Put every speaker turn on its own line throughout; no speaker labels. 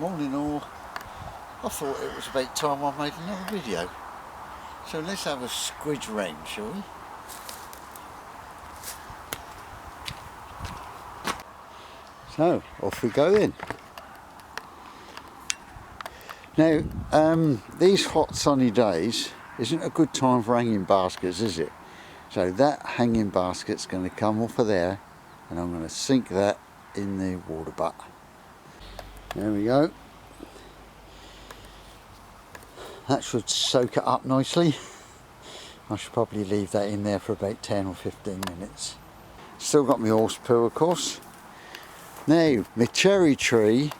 all in all, I thought it was about time I made another video. So let's have a squidge round, shall we? So off we go then. Now, these hot sunny days isn't a good time for hanging baskets, is it? So that hanging basket's going to come off of there, and I'm going to sink that in the water butt. There we go. That should soak it up nicely. I should probably leave that in there for about 10 or 15 minutes. Still got my horse poo, of course. Now, my cherry tree,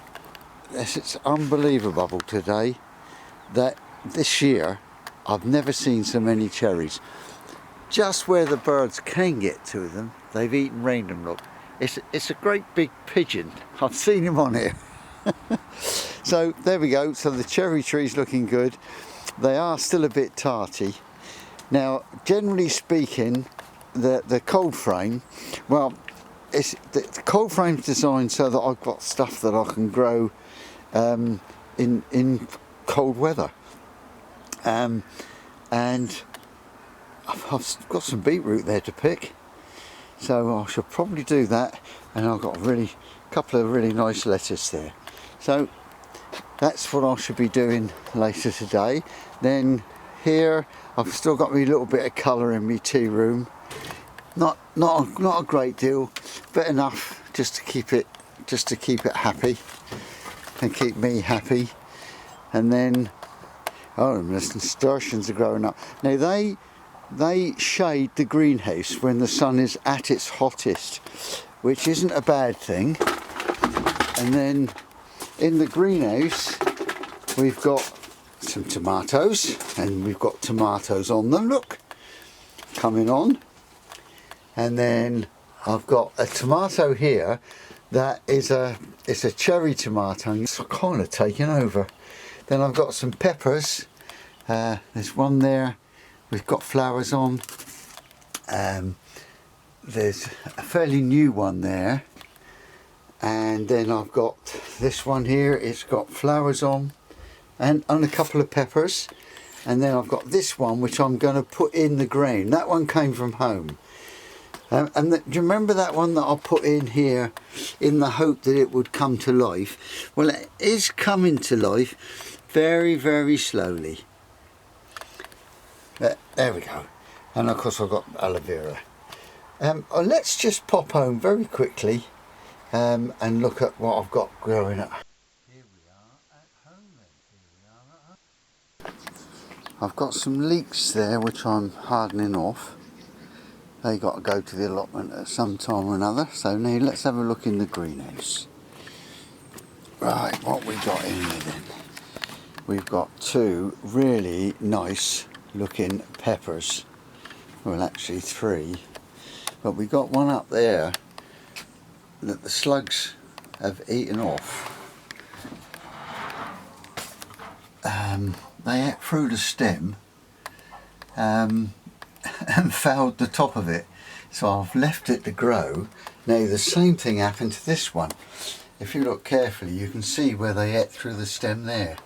it's unbelievable today that this year I've never seen so many cherries. Just where the birds can get to them, they've eaten random. Look, it's a great big pigeon. I've seen him on here. So there we go. So the cherry tree's looking good. They are still a bit tarty. Now, generally speaking, the cold frame, well, the cold frame's designed so that I've got stuff that I can grow in cold weather. And I've got some beetroot there to pick, so I should probably do that. And I've got a couple of really nice lettuce there. So that's what I should be doing later today. Then here I've still got me little bit of colour in my tea room. Not a great deal, but enough just to keep it happy and keep me happy. And then the nasturtiums are growing up. Now they shade the greenhouse when the sun is at its hottest, which isn't a bad thing. And then in the greenhouse we've got some tomatoes, and we've got tomatoes on them, look, coming on. And then I've got a tomato here that it's a cherry tomato, and it's kind of taken over. Then I've got some peppers. There's one there we've got flowers on. There's a fairly new one there. And then I've got this one here, it's got flowers on and a couple of peppers. And then I've got this one which I'm going to put in the ground. That one came from home. Do you remember that one that I put in here in the hope that it would come to life? Well, it is coming to life very, very slowly. There we go. And of course I've got aloe vera. Let's just pop home very quickly and look at what I've got growing up. Here we are at home then. I've got some leeks there which I'm hardening off. They got to go to the allotment at some time or another. So now let's have a look in the greenhouse. Right, what we got in here then? We've got two really nice looking peppers. Well, actually three. But we got one up there that the slugs have eaten off. They ate through the stem and fouled the top of it, so I've left it to grow. Now the same thing happened to this one. If you look carefully you can see where they ate through the stem there,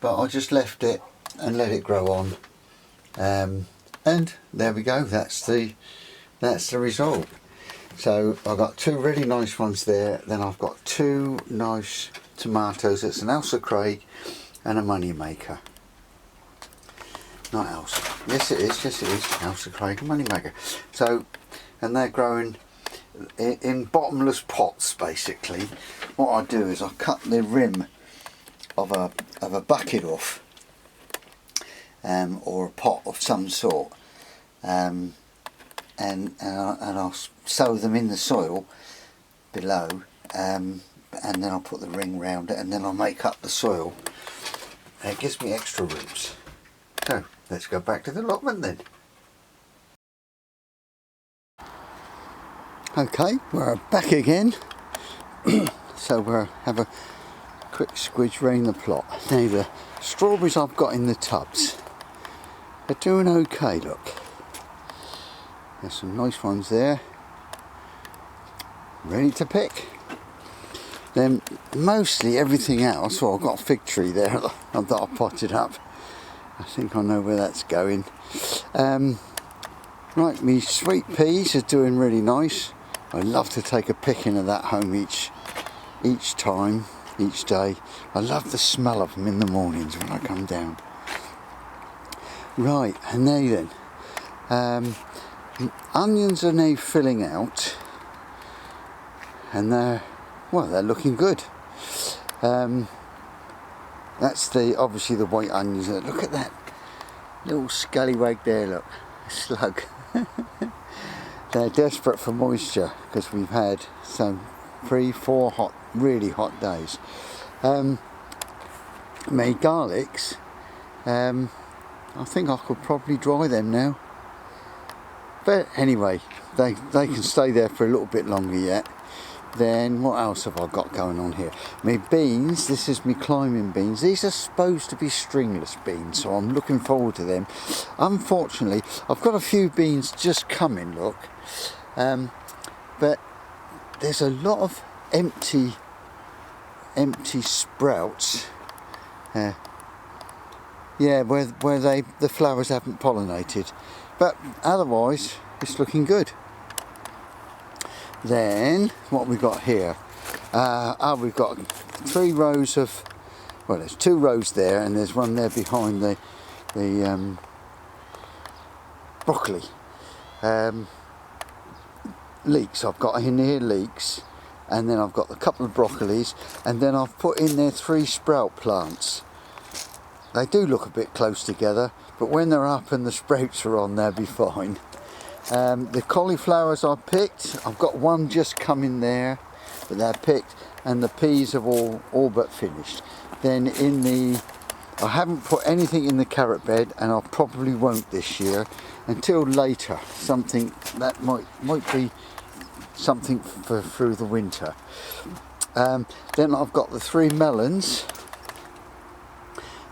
but I just left it and let it grow on, and there we go. That's the result. So I've got two really nice ones there. Then I've got two nice tomatoes. It's an Elsa Craig and a money maker. Not Elsa. Yes it is Elsa Craig and money maker. So, and they're growing in bottomless pots basically. What I do is I cut the rim of a bucket off, or a pot of some sort, and I'll sow them in the soil below, and then I'll put the ring round it, and then I'll make up the soil, and it gives me extra roots. So let's go back to the allotment then. Okay, we're back again. So we'll have a quick squidge round the plot. Now the strawberries I've got in the tubs are doing okay, look. There's some nice ones there, ready to pick. Then mostly everything else, well, I've got a fig tree there that I potted up. I think I know where that's going. Right, me sweet peas are doing really nice. I love to take a picking of that home each day. I love the smell of them in the mornings when I come down. Right, and now then, onions are now filling out, and they're looking good. That's obviously the white onions. Look at that little scallywag there, look, a slug. They're desperate for moisture because we've had some 3-4 really hot days. My garlics, I think I could probably dry them now. But anyway, they can stay there for a little bit longer yet. Then what else have I got going on here? My beans, this is my climbing beans. These are supposed to be stringless beans, so I'm looking forward to them. Unfortunately, I've got a few beans just coming, look. But there's a lot of empty sprouts. Yeah, where the flowers haven't pollinated. But otherwise, it's looking good. Then what we got here? We've got 3 rows of, well, there's 2 rows there, and there's one there behind the broccoli. Leeks. I've got in here leeks, and then I've got a couple of broccolis, and then I've put in there 3 sprout plants. They do look a bit close together, but when they're up and the sprouts are on, they'll be fine. The cauliflowers I picked, I've got one just coming there, but they're picked, and the peas have all but finished. Then I haven't put anything in the carrot bed, and I probably won't this year until later. Something that might be something for through the winter. Then I've got the 3 melons.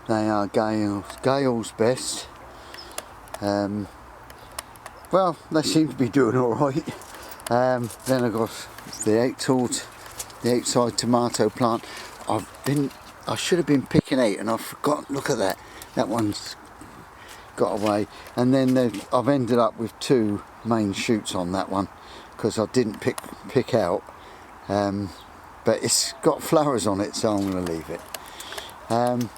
They are Gale's best. Well, they seem to be doing all right. Then I've got the outside tomato plant. I should have been picking 8, and I forgot. Look at that. That one's got away. And then I've ended up with 2 main shoots on that one because I didn't pick out. But it's got flowers on it, so I'm going to leave it. And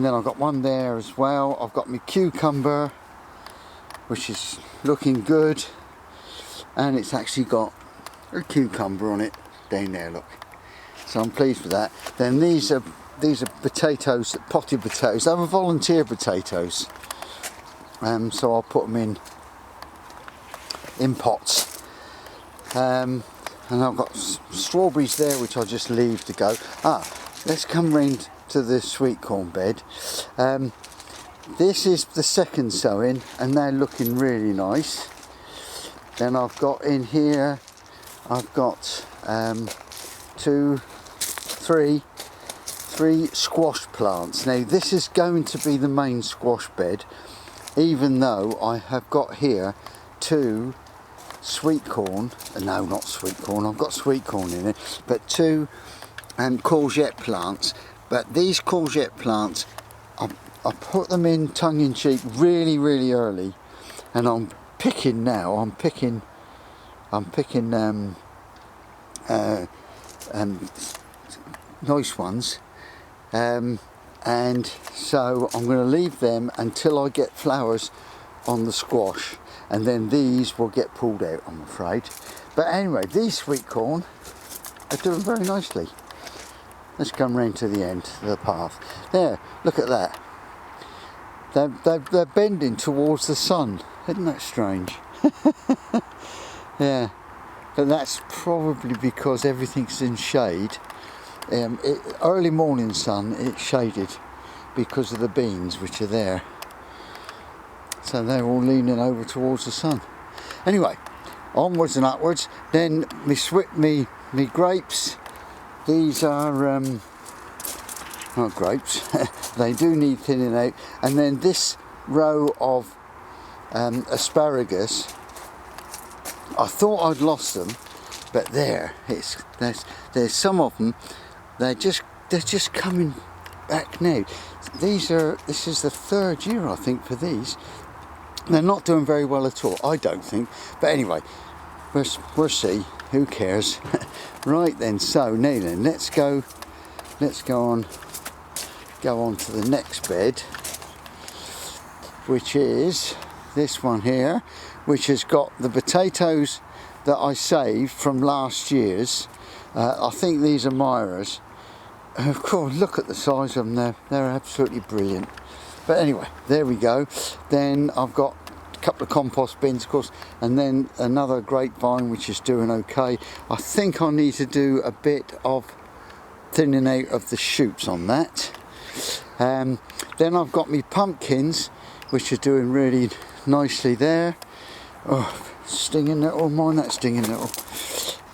then I've got one there as well. I've got my cucumber, which is looking good, and it's actually got a cucumber on it down there, look. So I'm pleased with that. Then these are potatoes, potted potatoes. They were volunteer potatoes, so I'll put them in pots. And I've got strawberries there, which I'll just leave to go. Let's come round to the sweet corn bed. This is the second sowing, and they're looking really nice. Then I've got in here, I've got 3 squash plants. Now this is going to be the main squash bed, even though I have got here 2 sweet corn, no, not sweet corn, I've got sweet corn in it, but 2 courgette plants. But these courgette plants, I put them in tongue-in-cheek really early, and I'm picking now. I'm picking nice ones, and so I'm going to leave them until I get flowers on the squash, and then these will get pulled out, I'm afraid. But anyway, these sweet corn are doing very nicely. Let's come round to the end of the path. There, look at that. They're bending towards the sun. Isn't that strange? Yeah, but that's probably because everything's in shade. Early morning sun, it's shaded because of the beans which are there. So they're all leaning over towards the sun. Anyway, onwards and upwards. Then me grapes. These are not grapes. They do need thinning out. And then this row of asparagus, I thought I'd lost them, But there's some of them, they're just coming back now. This is the 3rd year, I think, for these. They're not doing very well at all, I don't think. But anyway, we'll see. Who cares? Right then. So now then, let's go on to the next bed, which is this one here, which has got the potatoes that I saved from last year's. I think these are Myra's. Of course, look at the size of them. They're absolutely brilliant. But anyway, there we go. Then I've got a couple of compost bins, of course, and then another grapevine which is doing okay. I think I need to do a bit of thinning out of the shoots on that. Then I've got me pumpkins, which are doing really nicely there. Oh, stinging little, mind that stinging little.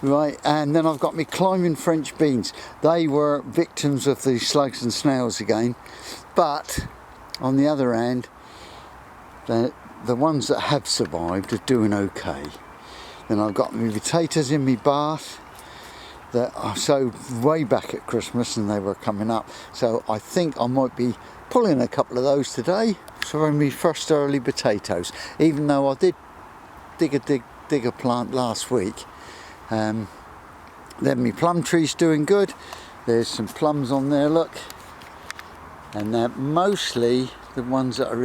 Right, and then I've got me climbing French beans. They were victims of the slugs and snails again, but on the other hand, the ones that have survived are doing okay. Then I've got my potatoes in my bath that I sowed way back at Christmas and they were coming up, so I think I might be pulling a couple of those today. So my first early potatoes, even though I did dig a plant last week. Then my plum tree's doing good. There's some plums on there, look, and they're mostly the ones that are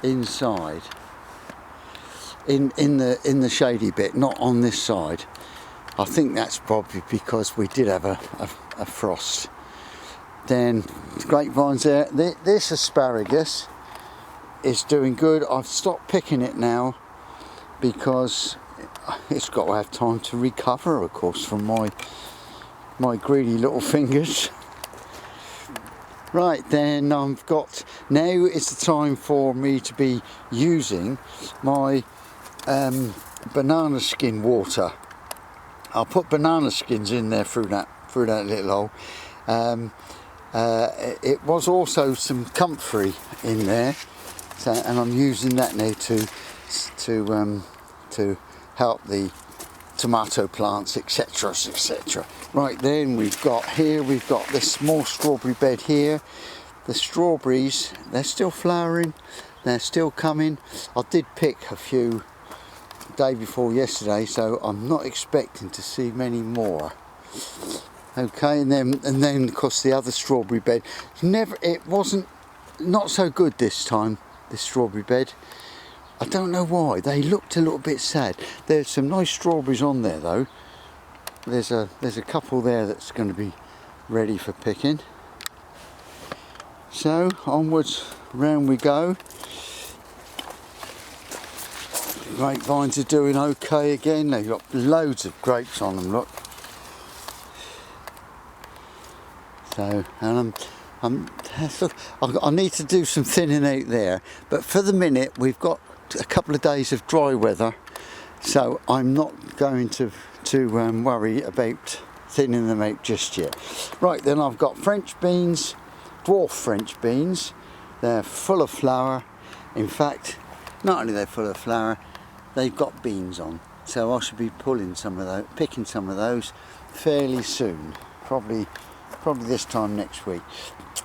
inside in the shady bit, not on this side. I think that's probably because we did have a frost. Then grapevines there. This asparagus is doing good. I've stopped picking it now because it's got to have time to recover, of course, from my greedy little fingers. Right, then I've got, now is the time for me to be using my banana skin water. I'll put banana skins in there through that little hole. It was also some comfrey in there, so, and I'm using that now to help the tomato plants, etc, etc. Right, then we've got this small strawberry bed here. The strawberries, they're still flowering, they're still coming. I did pick a few day before yesterday, so I'm not expecting to see many more. Okay, and then of course the other strawberry bed, it wasn't not so good this time, this strawberry bed. I don't know why, they looked a little bit sad. There's some nice strawberries on there though. There's a couple there that's going to be ready for picking. So onwards, round we go. Grapevines are doing okay again. They've got loads of grapes on them, look. So, and I need to do some thinning out there, but for the minute we've got a couple of days of dry weather, so I'm not going to worry about thinning them out just yet. Right, then I've got French beans, dwarf French beans. They're full of flower. In fact, not only are they full of flower, they've got beans on, so I should be picking some of those fairly soon, probably this time next week.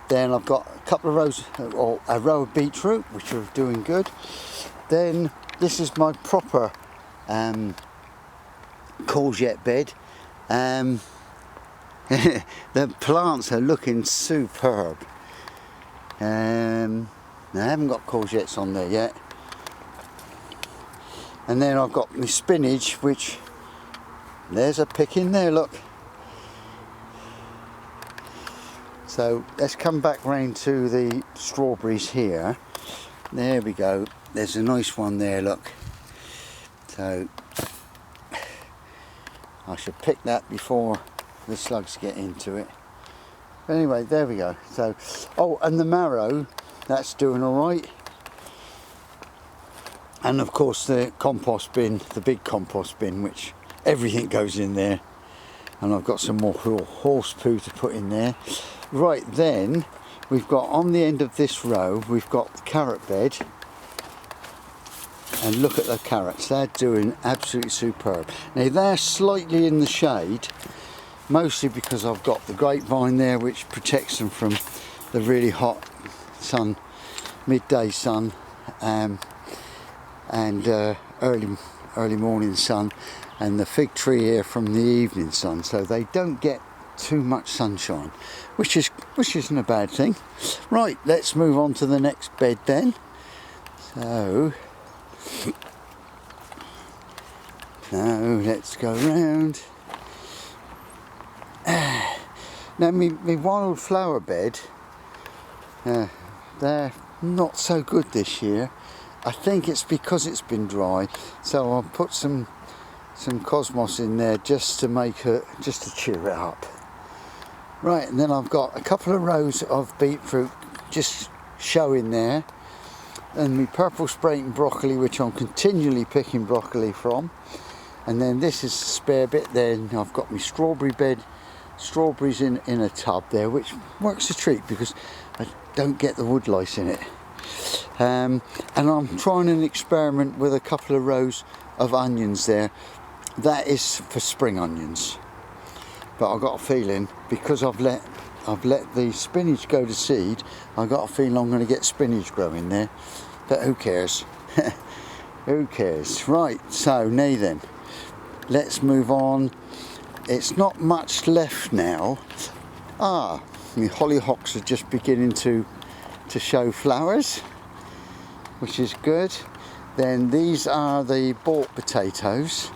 Then I've got a couple of rows, or a row of beetroot, which are doing good. Then this is my proper courgette bed. The plants are looking superb. I haven't got courgettes on there yet. And then I've got my spinach, which there's a pick in there, look. So let's come back round to the strawberries here. There we go. There's a nice one there, look. So I should pick that before the slugs get into it. Anyway, there we go. So, oh, and the marrow, that's doing all right. And of course the compost bin, the big compost bin, which everything goes in there. And I've got some more horse poo to put in there. Right, then we've got on the end of this row, we've got the carrot bed. And look at the carrots, they're doing absolutely superb. Now they're slightly in the shade, mostly because I've got the grapevine there which protects them from the really hot sun, midday sun, and early morning sun, and the fig tree here from the evening sun, so they don't get too much sunshine, which isn't a bad thing. Right, let's move on to the next bed then. So now let's go round. Now my wildflower bed, they're not so good this year. I think it's because it's been dry, so I'll put some cosmos in there just to cheer it up. Right, and then I've got a couple of rows of beetroot just showing there, and my purple Sprayton broccoli, which I'm continually picking broccoli from, and then this is a spare bit. Then I've got my strawberry bed, strawberries in a tub there, which works a treat because I don't get the wood lice in it. And I'm trying an experiment with a couple of rows of onions there. That is for spring onions, but I've got a feeling because I've let the spinach go to seed, I've got a feeling I'm going to get spinach growing there, but who cares? Who cares? Right, so now then, let's move on. It's not much left now. My hollyhocks are just beginning to show flowers, which is good. Then these are the bought potatoes.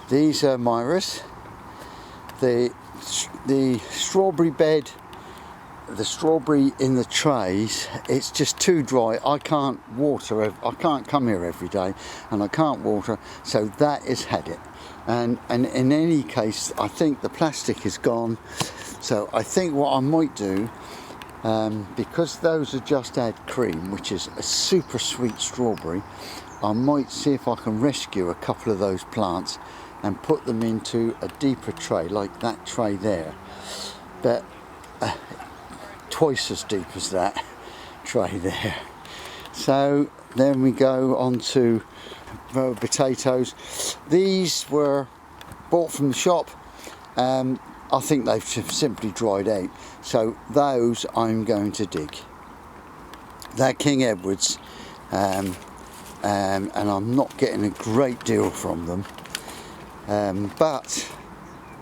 These are Myra's. The strawberry bed, the strawberry in the trays, it's just too dry. I can't water, I can't come here every day and I can't water, so that has had it. And in any case, I think the plastic is gone, so I think what I might do, because those are just add cream, which is a super sweet strawberry, I might see if I can rescue a couple of those plants and put them into a deeper tray like that tray there, but twice as deep as that tray there. So then we go on to potatoes. These were bought from the shop. I think they've simply dried out, so those I'm going to dig. They're King Edwards, and I'm not getting a great deal from them, but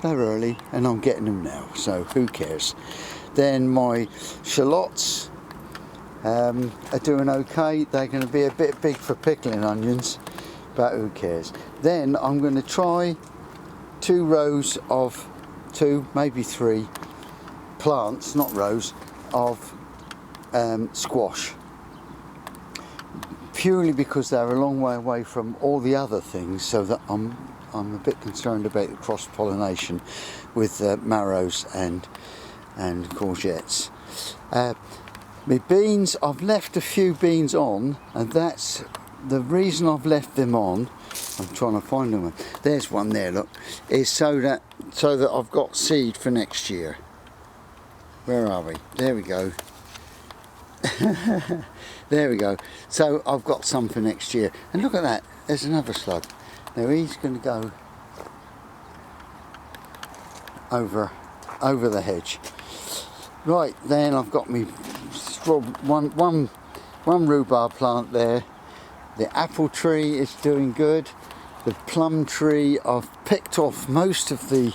they're early and I'm getting them now, so who cares. Then my shallots are doing okay. They're going to be a bit big for pickling onions, but who cares. Then I'm going to try two, maybe three plants, not rows, of squash, purely because they're a long way away from all the other things, so that I'm a bit concerned about the cross-pollination with marrows and courgettes. My beans, I've left a few beans on, and that's the reason I've left them on. I'm trying to find them. There's one there, look, is so that I've got seed for next year. Where are we? There we go. There we go. So I've got some for next year. And look at that, there's another slug. Now he's going to go over the hedge. Right, then I've got me one rhubarb plant there. The apple tree is doing good. The plum tree, I've picked off most of the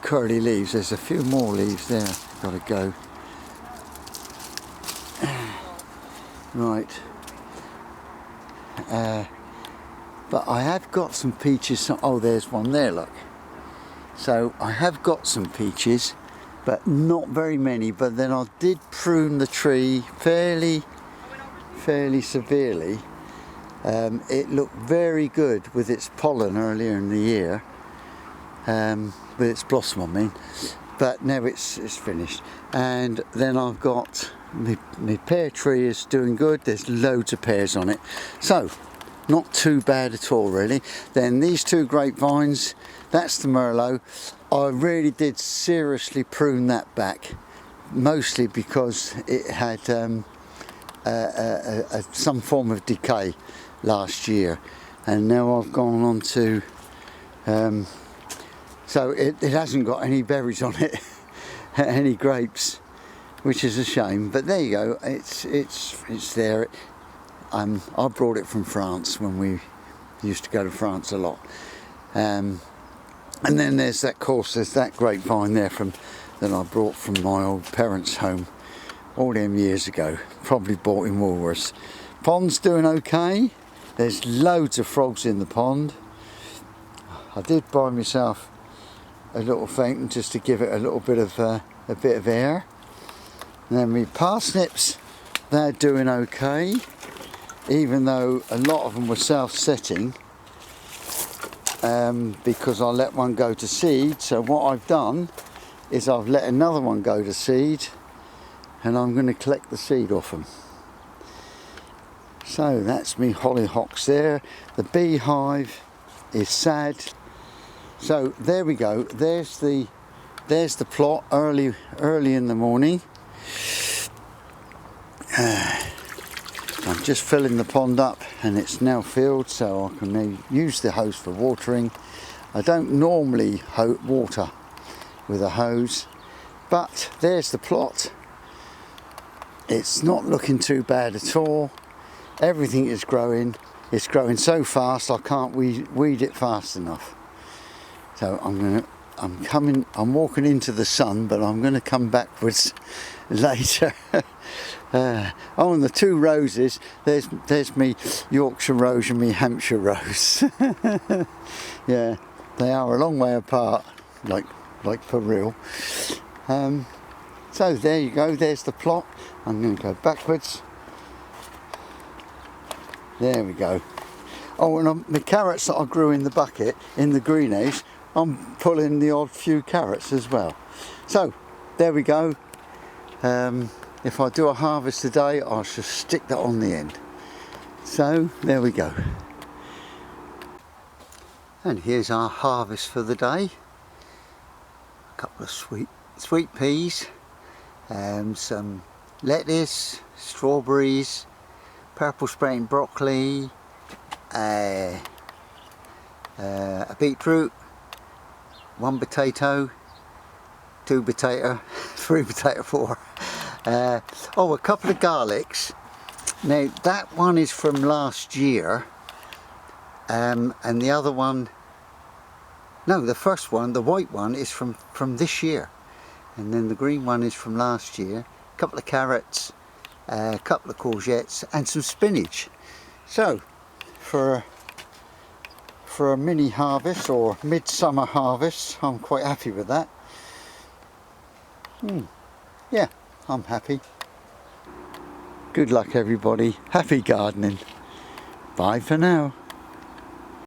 curly leaves. There's a few more leaves there. Got to go. Right. But I have got some peaches. Oh, there's one there, look. So I have got some peaches, but not very many. But then I did prune the tree fairly severely. It looked very good with its pollen earlier in the year, with its blossom, I mean. But now it's finished. And then I've got my pear tree is doing good. There's loads of pears on it, so not too bad at all, really. Then these two grapevines, that's the Merlot. I really did seriously prune that back, mostly because it had some form of decay last year, and now I've gone on to so it hasn't got any berries on it, any grapes, which is a shame. But there you go. It's there. I brought it from France when we used to go to France a lot. And then there's that grapevine there that I brought from my old parents' home all them years ago. Probably bought in Woolworths. Pond's doing okay. There's loads of frogs in the pond. I did buy myself a little fountain just to give it a little bit of air. And then my parsnips, they're doing okay, even though a lot of them were self-setting, because I let one go to seed. So what I've done is I've let another one go to seed, and I'm going to collect the seed off them. So that's me hollyhocks there. The beehive is sad. So there we go. There's the plot early in the morning. I'm just filling the pond up, and it's now filled, so I can now use the hose for watering. I don't normally water with a hose, but there's the plot. It's not looking too bad at all. Everything is growing. It's growing so fast I can't weed it fast enough. So I'm walking into the sun, but I'm going to come backwards later. Oh, and the two roses, there's me Yorkshire rose and me Hampshire rose. Yeah, they are a long way apart, like for real. So there you go, there's the plot. I'm going to go backwards. There we go. Oh, and the carrots that I grew in the bucket, in the greenhouse, I'm pulling the odd few carrots as well. So there we go. If I do a harvest today, I shall stick that on the end. So there we go. And here's our harvest for the day. A couple of sweet peas, some lettuce, strawberries, purple sprouting broccoli, a beetroot, one potato, two potato, three potato, four. Oh, a couple of garlics. Now that one is from last year, and the other one, no, the first one, the white one, is from this year, and then the green one is from last year. A couple of carrots, a couple of courgettes, and some spinach. So for a mini harvest or midsummer harvest, I'm quite happy with that. Yeah, I'm happy. Good luck everybody. Happy gardening. Bye for now.